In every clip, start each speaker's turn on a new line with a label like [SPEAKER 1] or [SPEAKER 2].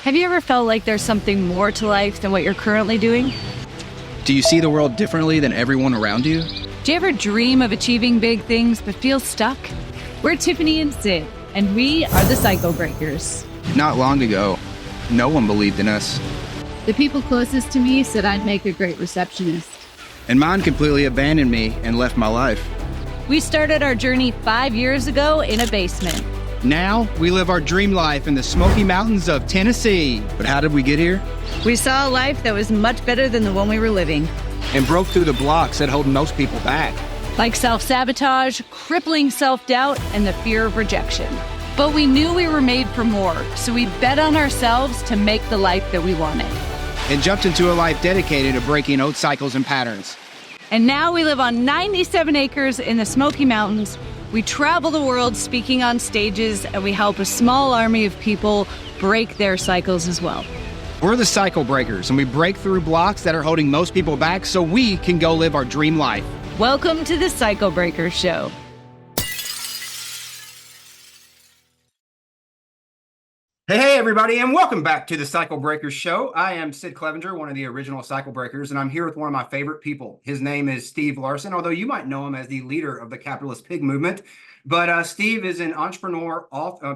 [SPEAKER 1] Have you ever felt like there's something more to life than what you're currently doing?
[SPEAKER 2] Do you see the world differently than everyone around you?
[SPEAKER 1] Do you ever dream of achieving big things but feel stuck? We're Tiffany and Sid, and we are the Cycle Breakers.
[SPEAKER 2] Not long ago, no one believed in us.
[SPEAKER 3] The people closest to me said I'd make a great receptionist.
[SPEAKER 2] And mine completely abandoned me and left my life.
[SPEAKER 1] We started our journey 5 years ago in a basement.
[SPEAKER 2] Now, we live our dream life in the Smoky Mountains of Tennessee. But how did we get here?
[SPEAKER 1] We saw a life that was much better than the one we were living.
[SPEAKER 2] And broke through the blocks that hold most people back.
[SPEAKER 1] Like self-sabotage, crippling self-doubt, and the fear of rejection. But we knew we were made for more, so we bet on ourselves to make the life that we wanted.
[SPEAKER 2] And jumped into a life dedicated to breaking old cycles and patterns.
[SPEAKER 1] And now we live on 97 acres in the Smoky Mountains. We travel the world speaking on stages, and we help a small army of people break their cycles as well.
[SPEAKER 2] We're the Cycle Breakers, and we break through blocks that are holding most people back so we can go live our dream life.
[SPEAKER 1] Welcome to the Cycle Breakers Show.
[SPEAKER 4] Hey, everybody, and welcome back to the Cycle Breakers Show. I am Sid Clevenger, one of the original Cycle Breakers, and I'm here with one of my favorite people. His name is Steve Larsen, although you might know him as the leader of the capitalist pig movement. But Steve is an entrepreneur,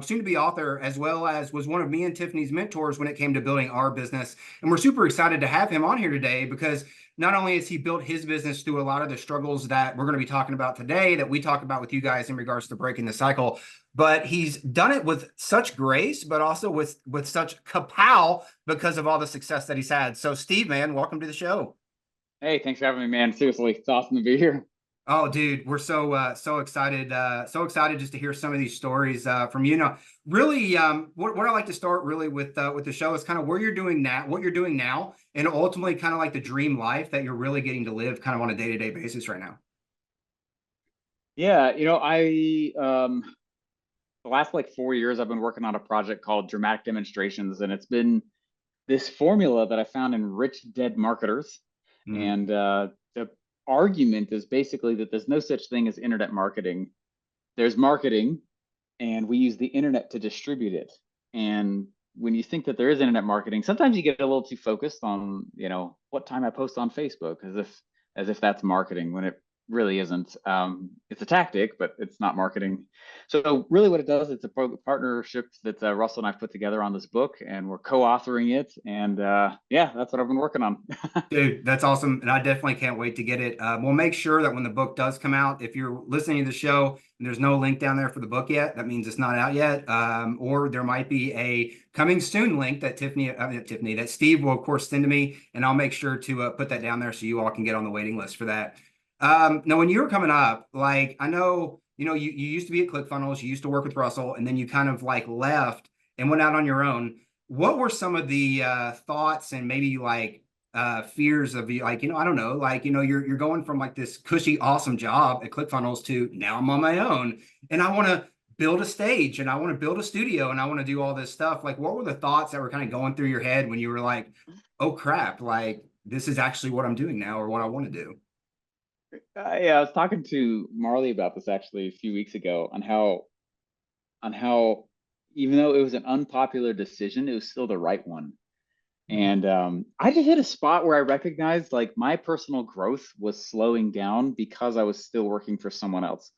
[SPEAKER 4] soon-to-be author, as well as was one of me and Tiffany's mentors when it came to building our business. And we're super excited to have him on here today because not only has he built his business through a lot of the struggles that we're going to be talking about today, that we talk about with you guys in regards to breaking the cycle, but he's done it with such grace, but also with such kapow because of all the success that he's had. So Steve, man, welcome to the show.
[SPEAKER 5] Hey, thanks for having me, man. Seriously, it's awesome to be here.
[SPEAKER 4] Oh, dude, we're so excited, just to hear some of these stories from you. Now, really, what I like to start really with the show is kind of where you're doing now, what you're doing now, and ultimately kind of like the dream life that you're really getting to live kind of on a day-to-day basis right now.
[SPEAKER 5] Yeah, the last 4 years I've been working on a project called Dramatic Demonstrations, and it's been this formula that I found in Rich Dead Marketers. And the argument is basically that there's no such thing as internet marketing. There's marketing, and we use the internet to distribute it. And when you think that there is internet marketing, sometimes you get a little too focused on, what time I post on Facebook, as if that's marketing, when it really isn't. It's a tactic, but it's not marketing. So really what it does, it's a partnership that Russell and I put together on this book, and we're co-authoring it. And yeah, that's what I've been working on.
[SPEAKER 4] Dude, that's awesome. And I definitely can't wait to get it. We'll make sure that when the book does come out, if you're listening to the show and there's no link down there for the book yet, that means it's not out yet. Or there might be a coming soon link that that Steve will of course send to me, and I'll make sure to put that down there so you all can get on the waiting list for that. Now, when you were coming up, I know, you used to be at ClickFunnels, you used to work with Russell, and then you kind of left and went out on your own. What were some of the thoughts and maybe fears of you, I don't know, you're going from this cushy, awesome job at ClickFunnels to now I'm on my own and I want to build a stage and I want to build a studio and I want to do all this stuff. What were the thoughts that were kind of going through your head when you were like, oh crap, this is actually what I'm doing now or what I want to do?
[SPEAKER 5] Yeah, I was talking to Marley about this actually a few weeks ago on how even though it was an unpopular decision, it was still the right one. And I just hit a spot where I recognized my personal growth was slowing down because I was still working for someone else,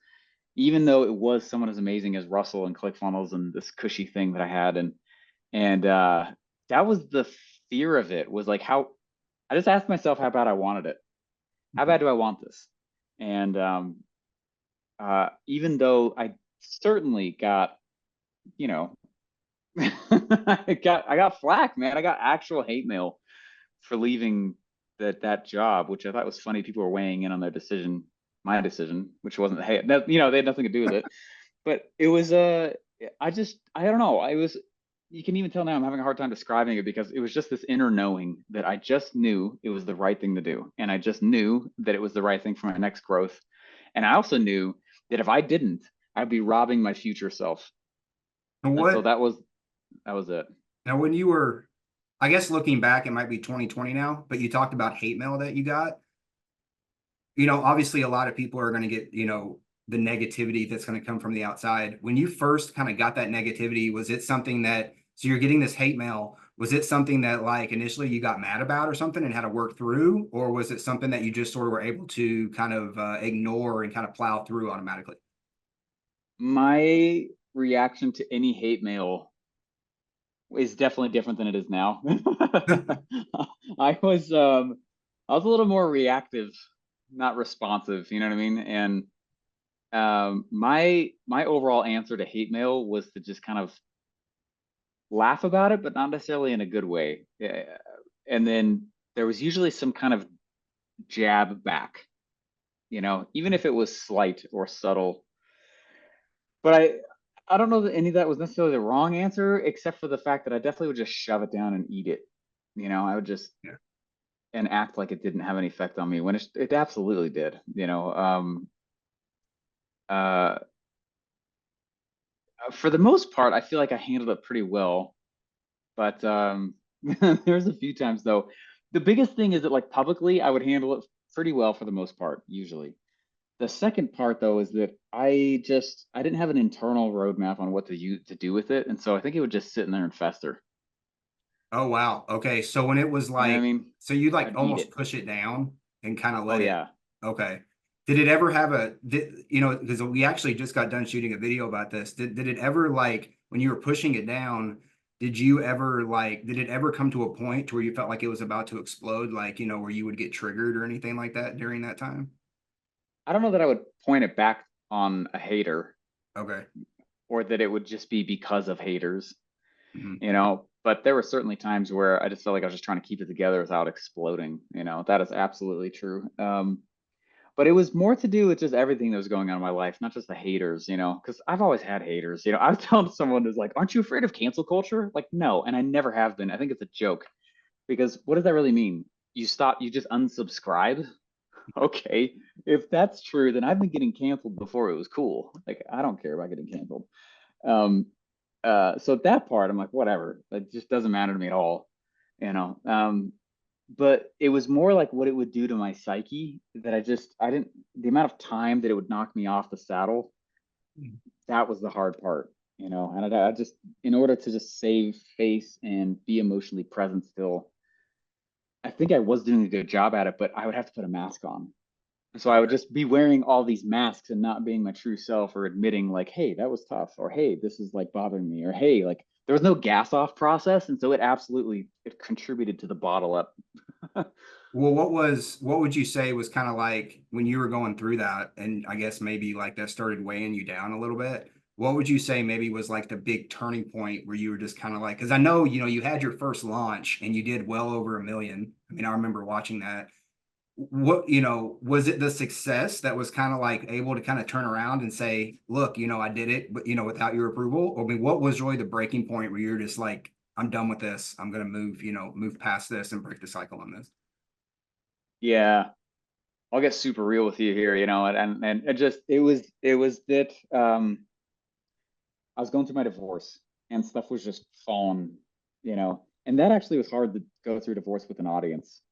[SPEAKER 5] even though it was someone as amazing as Russell and ClickFunnels and this cushy thing that I had. And that was the fear of it, was how I just asked myself how bad I wanted it. How bad do I want this? And even though I certainly got, I got flack, man. I got actual hate mail for leaving that job, which I thought was funny. People were weighing in on my decision, which wasn't, hey, they had nothing to do with it. But it was, I don't know. You can even tell now I'm having a hard time describing it because it was just this inner knowing that I just knew it was the right thing to do. And I just knew that it was the right thing for my next growth. And I also knew that if I didn't, I'd be robbing my future self. And so that was it.
[SPEAKER 4] Now, when you were, I guess looking back, it might be 2020 now, but you talked about hate mail that you got. Obviously a lot of people are going to get, the negativity that's going to come from the outside. When you first kind of got that negativity, was it something that, so you're getting this hate mail, was it something that like initially you got mad about or something and had to work through, or was it something that you just sort of were able to kind of ignore and kind of plow through automatically?
[SPEAKER 5] My reaction to any hate mail is definitely different than it is now. I was I was a little more reactive, not responsive, you know what I mean? And my overall answer to hate mail was to just kind of laugh about it, but not necessarily in a good way. And then there was usually some kind of jab back, even if it was slight or subtle. But I don't know that any of that was necessarily the wrong answer, except for the fact that I definitely would just shove it down and eat it. I would just
[SPEAKER 4] Yeah.
[SPEAKER 5] and act like it didn't have any effect on me when it absolutely did. Uh, for the most part, I feel like I handled it pretty well. But there's a few times though. The biggest thing is that like publicly, I would handle it pretty well for the most part, usually. The second part though is that I didn't have an internal roadmap on what to do with it, and so I think it would just sit in there and fester.
[SPEAKER 4] Oh wow. Okay. So when it was
[SPEAKER 5] You know what I
[SPEAKER 4] like,
[SPEAKER 5] mean?
[SPEAKER 4] so you like
[SPEAKER 5] I'd eat
[SPEAKER 4] almost
[SPEAKER 5] it.
[SPEAKER 4] push it down and kind of
[SPEAKER 5] Oh
[SPEAKER 4] let it.
[SPEAKER 5] yeah.
[SPEAKER 4] Okay. Did it ever have because we actually just got done shooting a video about this. Did it ever like when you were pushing it down, did it ever come to a point where you felt like it was about to explode, like, where you would get triggered or anything like that during that time?
[SPEAKER 5] I don't know that I would point it back on a hater
[SPEAKER 4] Okay.
[SPEAKER 5] or that it would just be because of haters,
[SPEAKER 4] Mhm.
[SPEAKER 5] but there were certainly times where I just felt like I was just trying to keep it together without exploding. That is absolutely true. But it was more to do with just everything that was going on in my life, not just the haters, because I've always had haters. I was telling someone who's like, aren't you afraid of cancel culture? Like, no, and I never have been. I think it's a joke because what does that really mean? You just unsubscribe? Okay, if that's true, then I've been getting canceled before it was cool. Like, I don't care about getting canceled. Um, so that part, I'm like, whatever. It just doesn't matter to me at all, you know. But it was more like what it would do to my psyche that I didn't, the amount of time that it would knock me off the saddle, that was the hard part, and I just, in order to just save face and be emotionally present still, I think I was doing a good job at it, but I would have to put a mask on. So I would
[SPEAKER 4] Okay.
[SPEAKER 5] just be wearing all these masks and not being my true self or admitting like, hey, that was tough, or hey, this is like bothering me, or hey, like there was no gas off process. And so it contributed to the bottle up.
[SPEAKER 4] Well, what would you say was kind of like when you were going through that, and I guess maybe like that started weighing you down a little bit? What would you say maybe was like the big turning point where you were just kind of like, because I know, you had your first launch and you did well over 1 million. I mean, I remember watching that. Was it the success that was kind of like able to kind of turn around and say, look, I did it, but without your approval? Or, I mean, what was really the breaking point where you're just like, I'm done with this. I'm gonna move past this and break the cycle on this.
[SPEAKER 5] Yeah, I'll get super real with you here, and it just it was that I was going through my divorce and stuff was just falling, and that actually was hard to go through divorce with an audience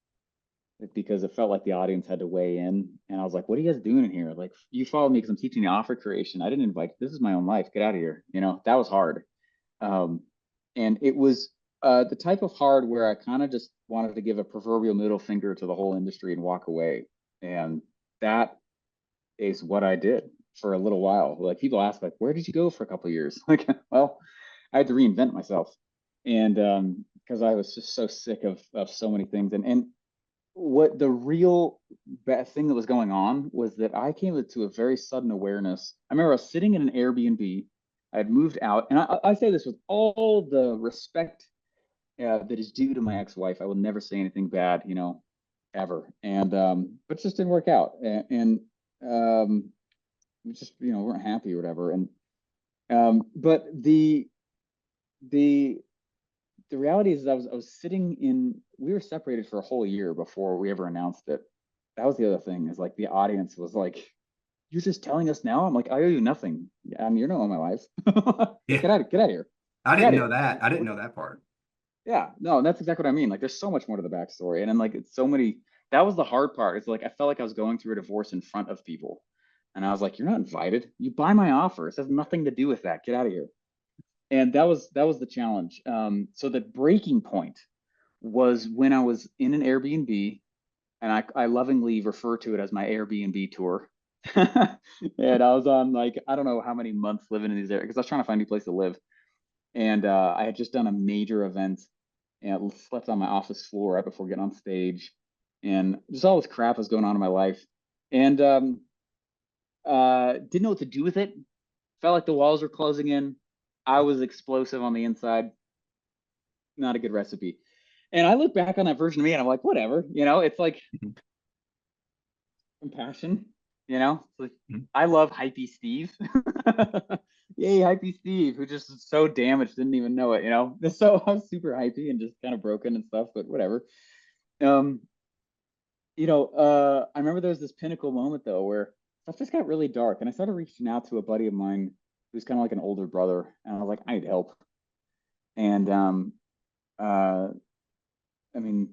[SPEAKER 5] because it felt like the audience had to weigh in. And I was like, what are you guys doing in here? Like, you followed me because I'm teaching you offer creation. I didn't invite, this is my own life. Get out of here. That was hard. Um, and it was the type of hard where I kind of just wanted to give a proverbial middle finger to the whole industry and walk away. And that is what I did for a little while. Like, people ask, like, where did you go for a couple of years? Like, well, I had to reinvent myself. And because I was just so sick of so many things. And what the real bad thing that was going on was that I came to a very sudden awareness. I remember I was sitting in an Airbnb. I had moved out, and I say this with all the respect that is due to my ex-wife. I will never say anything bad, ever. And but it just didn't work out, and we just weren't happy or whatever. And but the the reality is I was sitting in, we were separated for a whole year before we ever announced it. That was the other thing, is like the audience was like, you're just telling us now? I'm like, I owe you nothing. You're not on my life.
[SPEAKER 4] Yeah.
[SPEAKER 5] Get out of here.
[SPEAKER 4] I
[SPEAKER 5] Get out
[SPEAKER 4] didn't
[SPEAKER 5] of
[SPEAKER 4] know
[SPEAKER 5] here.
[SPEAKER 4] that. I didn't know that part.
[SPEAKER 5] Yeah, no, that's exactly what I mean. Like, there's so much more to the backstory. And then like it's so many, that was the hard part. It's like I felt like I was going through a divorce in front of people. And I was like, you're not invited. You buy my offer. It has nothing to do with that. Get out of here. And that was the challenge. So the breaking point was when I was in an Airbnb, and I lovingly refer to it as my Airbnb tour. And I was on, like, I don't know how many months living in these areas because I was trying to find a new place to live. And I had just done a major event and slept on my office floor right before getting on stage. And just all this crap was going on in my life. And didn't know what to do with it. Felt like the walls were closing in. I was explosive on the inside. Not a good recipe. And I look back on that version of me and I'm like, whatever, it's like compassion, It's like, I love hypey Steve. Yay, hypey Steve, who just is so damaged, didn't even know it, So I was super hypey and just kind of broken and stuff, but whatever. I remember there was this pinnacle moment though where stuff just got really dark, and I started reaching out to a buddy of mine who's kind of like an older brother, and I was like, I need help. And I mean,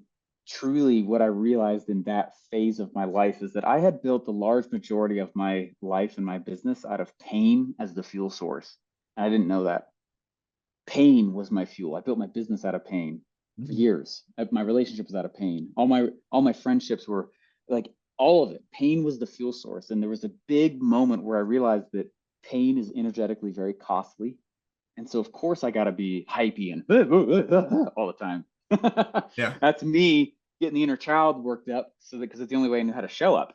[SPEAKER 5] truly what I realized in that phase of my life is that I had built the large majority of my life and my business out of pain as the fuel source. And I didn't know that. Pain was my fuel. I built my business out of pain for years. My relationship was out of pain. All my friendships were like, all of it. Pain was the fuel source. And there was a big moment where I realized that pain is energetically very costly. And so of course I got to be hypey and all the time.
[SPEAKER 4] Yeah.
[SPEAKER 5] That's me getting the inner child worked up because it's the only way I knew how to show up.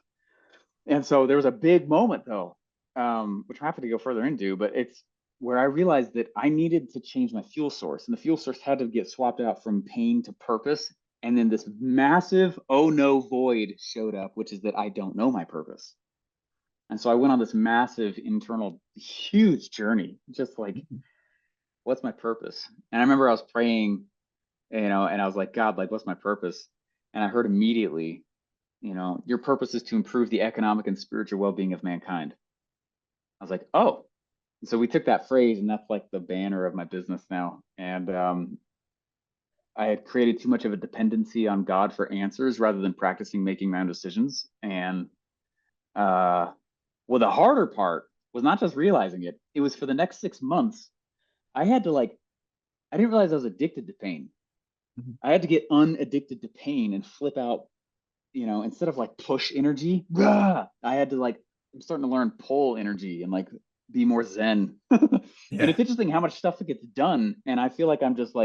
[SPEAKER 5] And so there was a big moment though, which I'm happy to go further into, but it's where I realized that I needed to change my fuel source, and the fuel source had to get swapped out from pain to purpose. And then this massive, oh no, void showed up, which is that I don't know my purpose. And so I went on this massive internal, huge journey, just like, what's my purpose? And I remember I was praying, and I was like, God, like, what's my purpose? And I heard immediately, your purpose is to improve the economic and spiritual well-being of mankind. I was like, oh. And so we took that phrase, and that's like the banner of my business now. And I had created too much of a dependency on God for answers rather than practicing making my own decisions. And well, the harder part was not just realizing it. It was for the next 6 months, I had to I didn't realize I was addicted to pain. I had to get unaddicted to pain and flip out, instead of like push energy, I had to I'm starting to learn pull energy and be more zen.
[SPEAKER 4] Yeah.
[SPEAKER 5] And it's interesting how much stuff gets done. And I feel like I'm just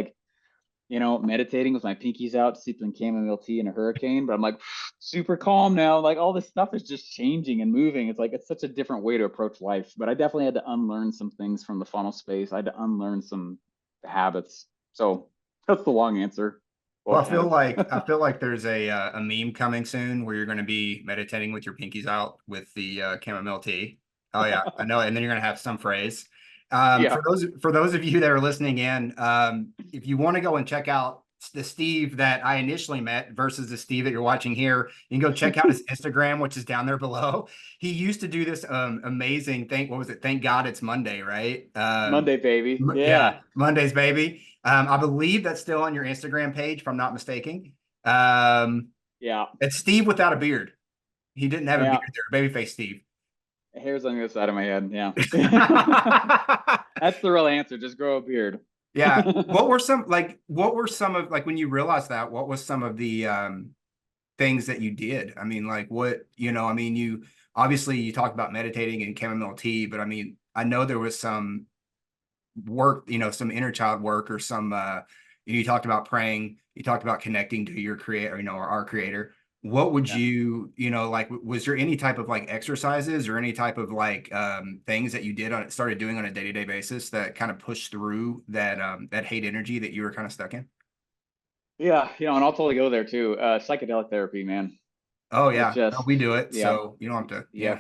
[SPEAKER 5] meditating with my pinkies out, sipping chamomile tea in a hurricane, but I'm super calm now. All this stuff is just changing and moving. It's such a different way to approach life. But I definitely had to unlearn some things from the funnel space. I had to unlearn some habits. So that's the long answer.
[SPEAKER 4] Well, I feel like there's a meme coming soon where you're going to be meditating with your pinkies out with the chamomile tea. Oh yeah, I know. And then you're going to have some phrase.
[SPEAKER 5] Yeah.
[SPEAKER 4] For those of you that are listening in, if you want to go and check out the Steve that I initially met versus the Steve that you're watching here, you can go check out his Instagram, which is down there below. He used to do this amazing thing. What was it? Thank God it's Monday, right?
[SPEAKER 5] Monday, baby.
[SPEAKER 4] Yeah, Mondays, baby. I believe that's still on your Instagram page, if I'm not mistaken.
[SPEAKER 5] Yeah.
[SPEAKER 4] It's Steve without a beard. He didn't have a beard there. Babyface Steve.
[SPEAKER 5] Hairs on the other side of my head. Yeah. That's the real answer. Just grow a beard.
[SPEAKER 4] Yeah. What were some of when you realized that, what was some of the things that you did? I mean, you obviously you talked about meditating and chamomile tea, but I mean, I know there was some work, some inner child work, or some you talked about praying, you talked about connecting to your creator, or our creator. What would you was there any type of exercises or any type of things that you started doing on a day-to-day basis that kind of pushed through that hate energy that you were kind of stuck in?
[SPEAKER 5] Yeah, and I'll totally go there too. Psychedelic therapy, man.
[SPEAKER 4] Oh yeah, we do it.
[SPEAKER 5] Yeah.
[SPEAKER 4] So you don't have to.
[SPEAKER 5] Yeah.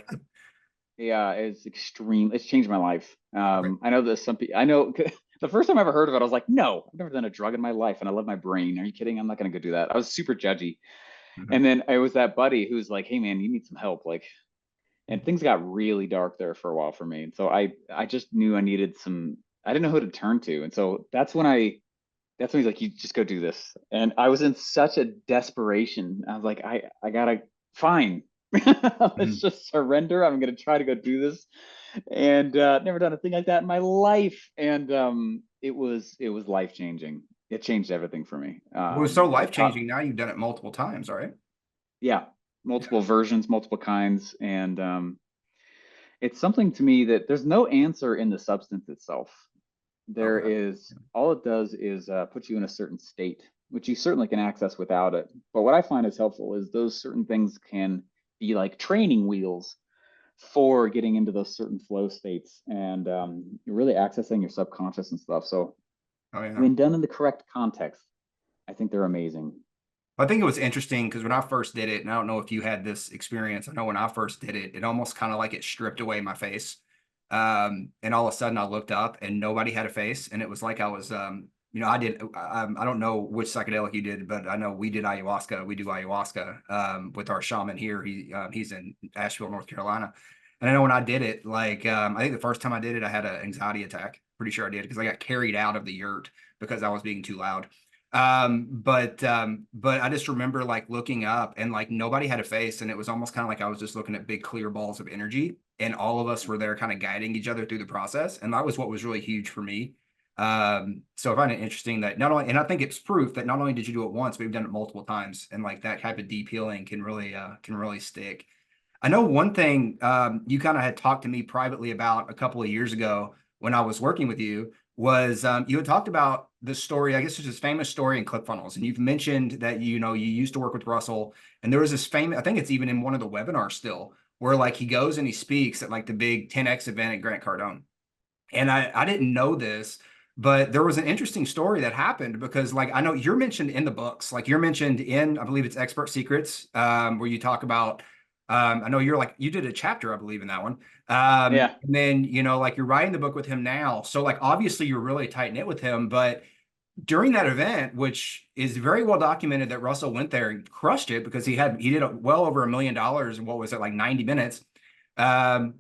[SPEAKER 5] Yeah, it's extreme. It's changed my life. I know that some people, the first time I ever heard of it, I was like, no, I've never done a drug in my life, and I love my brain. Are you kidding? I'm not going to go do that. I was super judgy. And then I was that buddy who's like, hey man, you need some help. And things got really dark there for a while for me. And so I just knew I needed I didn't know who to turn to. And so that's when he's like, you just go do this. And I was in such a desperation. I was like, I gotta, fine. Let's just surrender. I'm going to try to go do this. And never done a thing like that in my life. And it was life changing. It changed everything for me.
[SPEAKER 4] It was so
[SPEAKER 5] It taught,
[SPEAKER 4] life-changing. Now you've done it multiple times, right?
[SPEAKER 5] yeah, multiple versions, multiple kinds, and it's something to me that there's no answer in the substance itself. There
[SPEAKER 4] Okay.
[SPEAKER 5] is, all it does is put you in a certain state, which you certainly can access without it. But what I find is helpful is those certain things can be like training wheels for getting into those certain flow states, and you're really accessing your subconscious and stuff. So
[SPEAKER 4] Oh yeah.
[SPEAKER 5] when done in the correct context, I think they're amazing.
[SPEAKER 4] I think it was interesting because when I first did it, and I don't know if you had this experience, I know when I first did it, it almost kind of like it stripped away my face. And all of a sudden I looked up and nobody had a face. And it was like I was, I don't know which psychedelic you did, but I know we did ayahuasca. We do ayahuasca with our shaman here. He's in Asheville, North Carolina. And I know when I did it, like, I think the first time I did it, I had an anxiety attack. Pretty sure I did because I got carried out of the yurt because I was being too loud. But I just remember like looking up and like nobody had a face, and it was almost kind of like I was just looking at big clear balls of energy, and all of us were there kind of guiding each other through the process. And that was what was really huge for me. So I find it interesting that not only, and I think it's proof that not only did you do it once, but you've done it multiple times, and like that type of deep healing can really stick. I know one thing you kind of had talked to me privately about a couple of years ago when I was working with you was you had talked about the story. I guess it's this famous story in ClickFunnels, and you've mentioned that you used to work with Russell, and there was this famous. I think it's even in one of the webinars still, where like he goes and he speaks at like the big 10x event at Grant Cardone, and I didn't know this, but there was an interesting story that happened because like I know you're mentioned in the books, like you're mentioned in, I believe it's Expert Secrets, where you talk about. I know you're like you did a chapter, I believe, in that one.
[SPEAKER 5] Yeah.
[SPEAKER 4] And then like you're writing the book with him now, so like obviously you're really tight knit with him, but during that event, which is very well documented that Russell went there and crushed it because he did well over $1 million in what was it, like 90 minutes. Um,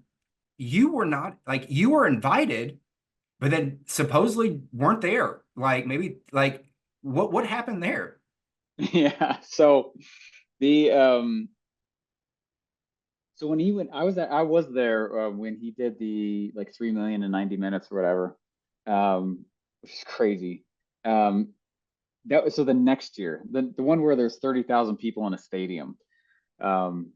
[SPEAKER 4] you were not like you were invited, but then supposedly weren't there. Like maybe like what happened there?
[SPEAKER 5] Yeah. So the so when he went, I was there when he did the like 3 million in 90 minutes or whatever, which is crazy. That was, so the next year, the one where there's 30,000 people in a stadium. Um,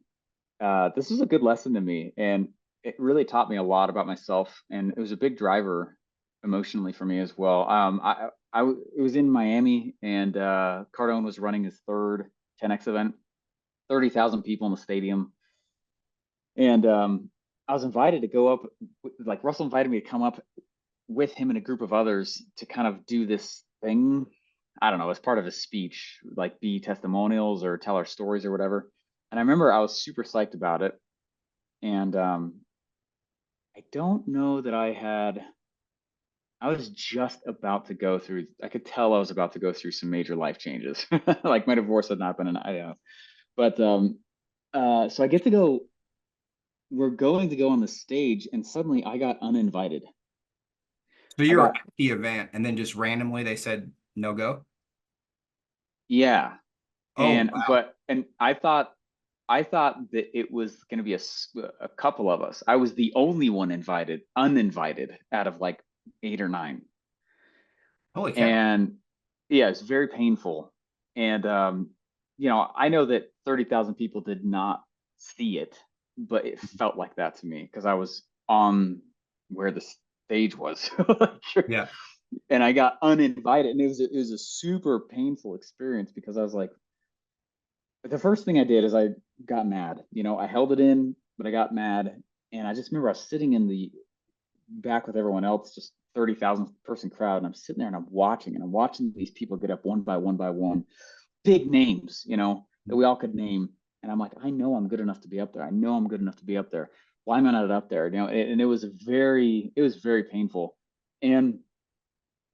[SPEAKER 5] this was a good lesson to me, and it really taught me a lot about myself, and it was a big driver emotionally for me as well. It was in Miami, and Cardone was running his third 10x event, 30,000 people in the stadium, and I was invited to go up. Like Russell invited me to come up with him and a group of others to kind of do this thing. I don't know, as part of his speech, like be testimonials or tell our stories or whatever. And I remember I was super psyched about it. And I don't know that I was just about to go through, I could tell I was about to go through some major life changes. Like my divorce had not been an, but so I get to go, we're going to go on the stage, and suddenly I got uninvited.
[SPEAKER 4] So
[SPEAKER 5] I
[SPEAKER 4] you were
[SPEAKER 5] got,
[SPEAKER 4] at the event, and then just randomly they said no go.
[SPEAKER 5] yeah.
[SPEAKER 4] Oh
[SPEAKER 5] And,
[SPEAKER 4] wow!
[SPEAKER 5] I thought that it was going to be a couple of us. I was the only one uninvited out of like 8 or 9.
[SPEAKER 4] Holy cow!
[SPEAKER 5] And yeah, it's very painful. And, I know that 30,000 people did not see it, but it felt like that to me because I was on where the stage was.
[SPEAKER 4] Yeah.
[SPEAKER 5] And I got uninvited, and it was a super painful experience because I was like, the first thing I did is I got mad. I held it in, but I got mad. And I just remember I was sitting in the back with everyone else, just 30,000 person crowd. And I'm sitting there and I'm watching these people get up one by one, big names, that we all could name. And I'm like, I know I'm good enough to be up there. I know I'm good enough to be up there. Why am I not up there? And it was very painful. And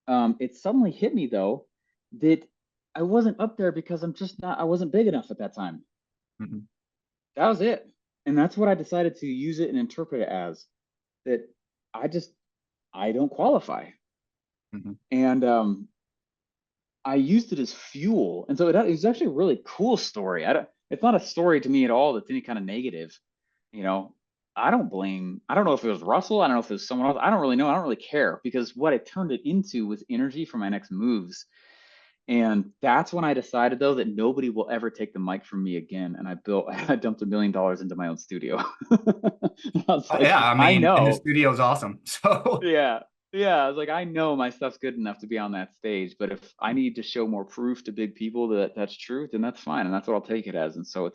[SPEAKER 5] it suddenly hit me though, that I wasn't up there because I wasn't big enough at that time.
[SPEAKER 4] Mm-hmm.
[SPEAKER 5] That was it. And that's what I decided to use it and interpret it as, that I don't qualify.
[SPEAKER 4] Mm-hmm.
[SPEAKER 5] And I used it as fuel. And so it was actually a really cool story. It's not a story to me at all that's any kind of negative, you know. I don't know if it was Russell. I don't know if it was someone else. I don't really know. I don't really care, because what I turned it into was energy for my next moves. And that's when I decided, though, that nobody will ever take the mic from me again. And I dumped $1 million into my own studio. I was like,
[SPEAKER 4] Yeah, I
[SPEAKER 5] I
[SPEAKER 4] mean, and the
[SPEAKER 5] know.
[SPEAKER 4] studio is awesome. So
[SPEAKER 5] Yeah. Yeah. I was like, I know my stuff's good enough to be on that stage, but if I need to show more proof to big people that that's true, then that's fine. And that's what I'll take it as. And so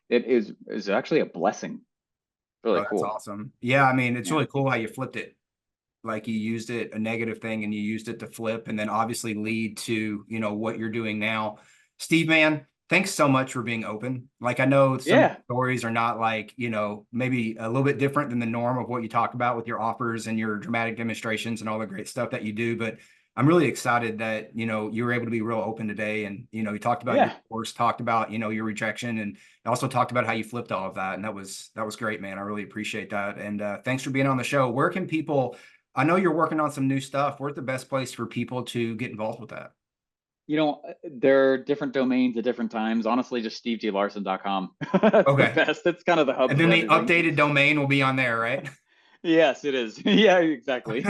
[SPEAKER 5] it is actually a blessing. Really
[SPEAKER 4] oh, that's
[SPEAKER 5] cool.
[SPEAKER 4] awesome. Yeah, I mean, it's
[SPEAKER 5] Yeah.
[SPEAKER 4] really cool how you flipped it. Like you used it, a negative thing, and you used it to flip and then obviously lead to, what you're doing now. Steve, man, thanks so much for being open. Like I know some of
[SPEAKER 5] Yeah.
[SPEAKER 4] the stories are not like, maybe a little bit different than the norm of what you talk about with your offers and your dramatic demonstrations and all the great stuff that you do. But I'm really excited that, you were able to be real open today. And, you talked about your
[SPEAKER 5] Yeah.
[SPEAKER 4] course, talked about, your rejection, and also talked about how you flipped all of that. And that was great, man. I really appreciate that. And thanks for being on the show. Where can people, I know you're working on some new stuff. Where's the best place for people to get involved with that?
[SPEAKER 5] There are different domains at different times. Honestly, just steveglarsen.com. That's the
[SPEAKER 4] Okay.
[SPEAKER 5] best. It's kind of the hub
[SPEAKER 4] And then
[SPEAKER 5] for
[SPEAKER 4] the
[SPEAKER 5] everything.
[SPEAKER 4] updated domain will be on there, right?
[SPEAKER 5] Yes, it is. Yeah, exactly.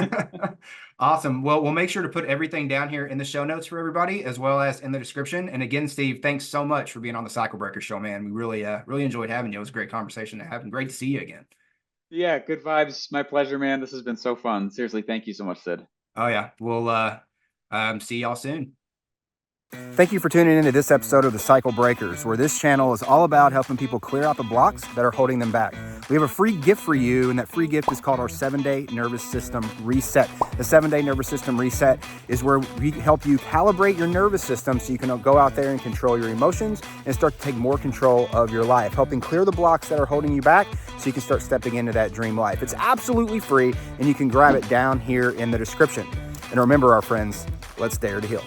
[SPEAKER 4] Awesome. Well, we'll make sure to put everything down here in the show notes for everybody, as well as in the description. And again, Steve, thanks so much for being on the Cycle Breaker Show, man. We really enjoyed having you. It was a great conversation to have, and great to see you again.
[SPEAKER 5] Yeah, good vibes. My pleasure, man. This has been so fun. Seriously, thank you so much, Sid.
[SPEAKER 4] Oh yeah. We'll see y'all soon.
[SPEAKER 2] Thank you for tuning into this episode of The Cycle Breakers, where this channel is all about helping people clear out the blocks that are holding them back. We have a free gift for you, and that free gift is called our 7-Day Nervous System Reset. The 7-Day Nervous System Reset is where we help you calibrate your nervous system so you can go out there and control your emotions and start to take more control of your life, helping clear the blocks that are holding you back so you can start stepping into that dream life. It's absolutely free, and you can grab it down here in the description. And remember, our friends, let's dare to heal.